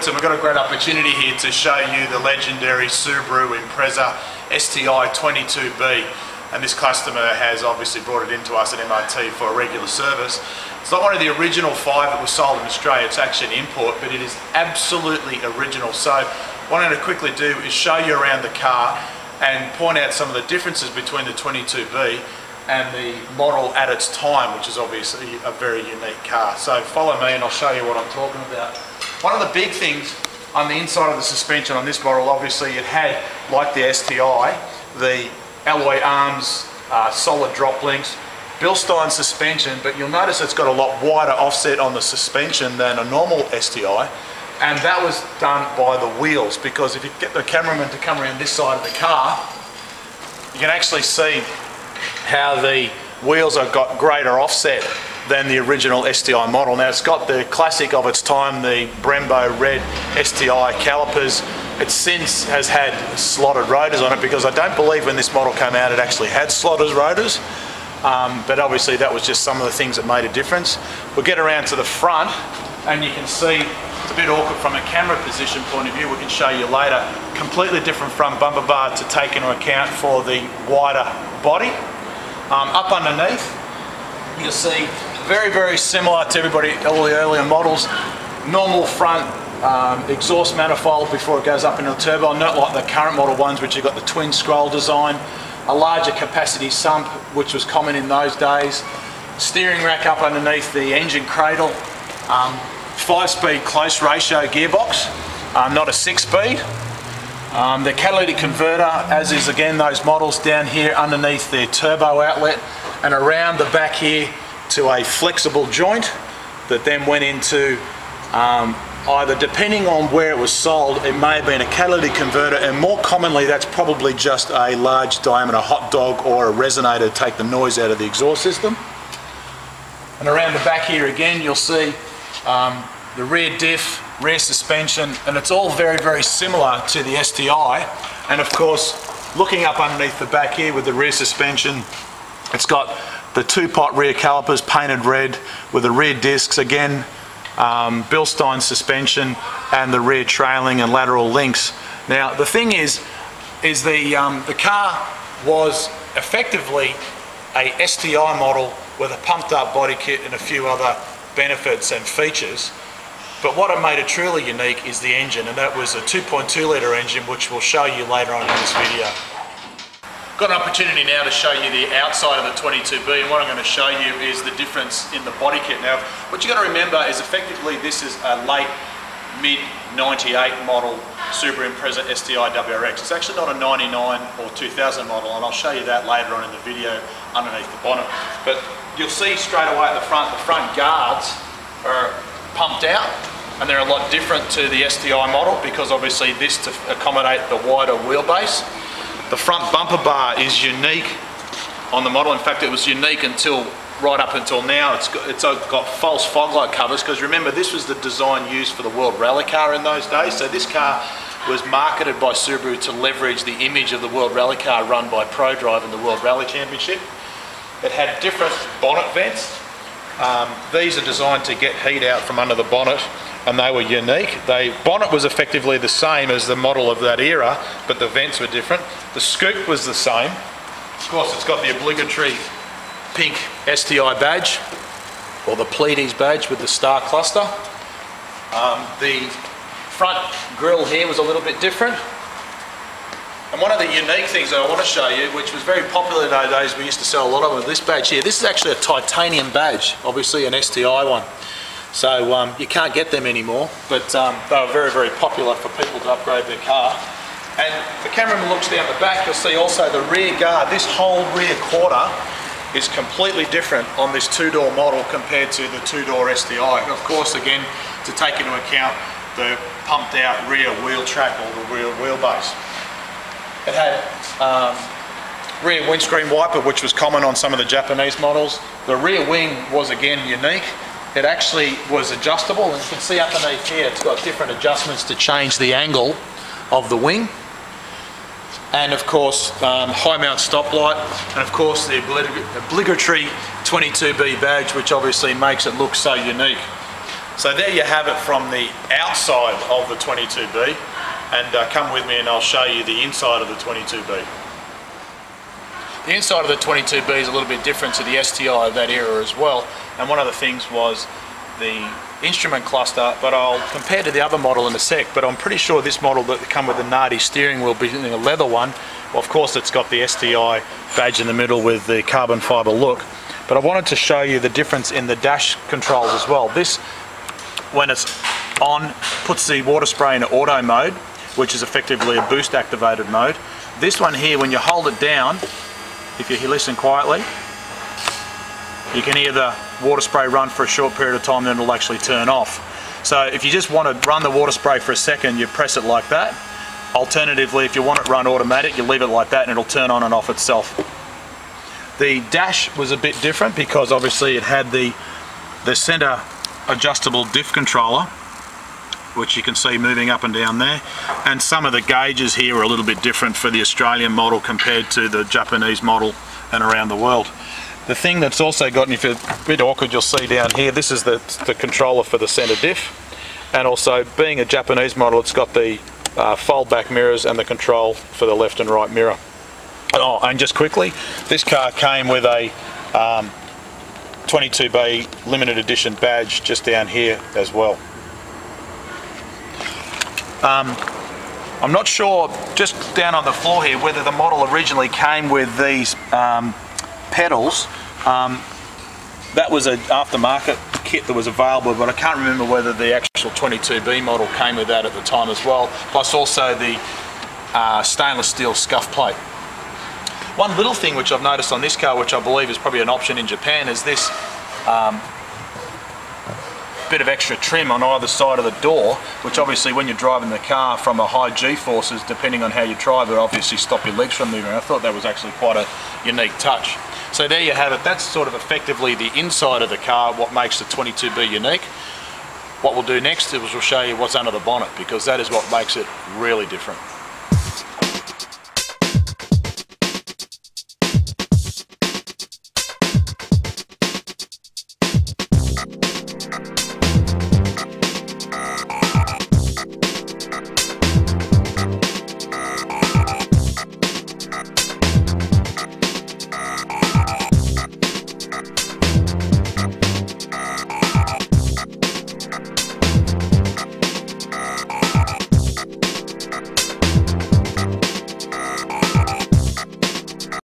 and we've got a great opportunity here to show you the legendary Subaru Impreza STi 22B. And this customer has obviously brought it into us at MOT for a regular service. It's not one of the original 5 that was sold in Australia, it's actually an import, but it is absolutely original. So what I'm going to quickly do is show you around the car and point out some of the differences between the 22B and the model at its time, which is obviously a very unique car. So follow me and I'll show you what I'm talking about. One of the big things on the inside of the suspension on this model, obviously it had, like the STi, the alloy arms, solid drop links, Bilstein suspension, but you'll notice it's got a lot wider offset on the suspension than a normal STi, and that was done by the wheels, because if you get the cameraman to come around this side of the car, you can actually see how the wheels have got greater offset than the original STi model. Now it's got the classic of its time, the Brembo red STi calipers. It since has had slotted rotors on it, because I don't believe when this model came out it actually had slotted rotors, but obviously that was just some of the things that made a difference. We'll get around to the front and you can see it's a bit awkward from a camera position point of view. We can show you later. Completely different front bumper bar to take into account for the wider body. Up underneath, you'll see very, very similar to all the earlier models. Normal front exhaust manifold before it goes up into the turbo, not like the current model ones which have got the twin scroll design. A larger capacity sump, which was common in those days. Steering rack up underneath the engine cradle. 5-speed close ratio gearbox, not a 6-speed. The catalytic converter, as is again those models, down here underneath their turbo outlet, and around the back here to a flexible joint that then went into either, depending on where it was sold, it may have been a catalytic converter, and more commonly that's probably just a large diameter hot dog or a resonator to take the noise out of the exhaust system. And around the back here again you'll see the rear diff, rear suspension, and it's all very, very similar to the STi. And of course, looking up underneath the back here with the rear suspension, it's got the 2-pot rear calipers painted red with the rear discs, again Bilstein suspension, and the rear trailing and lateral links. Now the thing is the car was effectively a STi model with a pumped up body kit and a few other benefits and features. But what made it truly unique is the engine, and that was a 2.2 litre engine, which we'll show you later on in this video. Got an opportunity now to show you the outside of the 22B, and what I'm going to show you is the difference in the body kit. Now, what you got to remember is effectively this is a late mid-98 model Subaru Impreza STi WRX. It's actually not a 99 or 2000 model, and I'll show you that later on in the video underneath the bonnet. But you'll see straight away at the front guards are pumped out, and they're a lot different to the STi model, because obviously this to accommodate the wider wheelbase. The front bumper bar is unique on the model. In fact, it was unique right up until now. It's got false fog light covers, because remember this was the design used for the World Rally car in those days. So this car was marketed by Subaru to leverage the image of the World Rally car run by ProDrive in the World Rally Championship. It had different bonnet vents. These are designed to get heat out from under the bonnet, and they were unique. The bonnet was effectively the same as the model of that era, but the vents were different. The scoop was the same. Of course, it's got the obligatory pink STi badge, or the Pleiades badge with the star cluster. The front grille here was a little bit different. And one of the unique things that I want to show you, which was very popular in those days, we used to sell a lot of them, this badge here. This is actually a titanium badge, obviously an STi one. So you can't get them anymore, but they were very, very popular for people to upgrade their car. And the cameraman looks down the back, you'll see also the rear guard. This whole rear quarter is completely different on this 2-door model compared to the 2-door STi. And of course, again, to take into account the pumped out rear wheel track or the rear wheelbase. It had rear windscreen wiper, which was common on some of the Japanese models. The rear wing was again unique. It actually was adjustable, and you can see underneath here it's got different adjustments to change the angle of the wing. And of course high mount stoplight, and of course the obligatory 22B badge, which obviously makes it look so unique. So there you have it from the outside of the 22B, and come with me and I'll show you the inside of the 22B. The inside of the 22B is a little bit different to the STi of that era as well, and one of the things was the instrument cluster, but I'll compare to the other model in a sec, but I'm pretty sure this model that come with the Nardi steering wheel being a leather one, well, of course it's got the STi badge in the middle with the carbon fibre look, but I wanted to show you the difference in the dash controls as well. This, when it's on, puts the water spray in auto mode, which is effectively a boost activated mode. This one here, when you hold it down, if you listen quietly, you can hear the water spray run for a short period of time, then it'll actually turn off. So if you just want to run the water spray for a second, you press it like that. Alternatively, if you want it run automatic, you leave it like that and it'll turn on and off itself. The dash was a bit different because obviously it had the center adjustable diff controller, which you can see moving up and down there, and some of the gauges here are a little bit different for the Australian model compared to the Japanese model and around the world. The thing that's also got, and if it's a bit awkward, you'll see down here, this is the controller for the center diff, and also being a Japanese model, it's got the fold back mirrors and the control for the left and right mirror. Oh, and just quickly, this car came with a 22B limited edition badge just down here as well. I'm not sure, just down on the floor here, whether the model originally came with these pedals. That was an aftermarket kit that was available, but I can't remember whether the actual 22B model came with that at the time as well, plus also the stainless steel scuff plate. One little thing which I've noticed on this car, which I believe is probably an option in Japan, is this bit of extra trim on either side of the door, which obviously when you're driving the car from a high G-forces, depending on how you drive, it obviously stop your legs from moving. I thought that was actually quite a unique touch. So there you have it. That's sort of effectively the inside of the car, what makes the 22B unique. What we'll do next is we'll show you what's under the bonnet, because that is what makes it really different.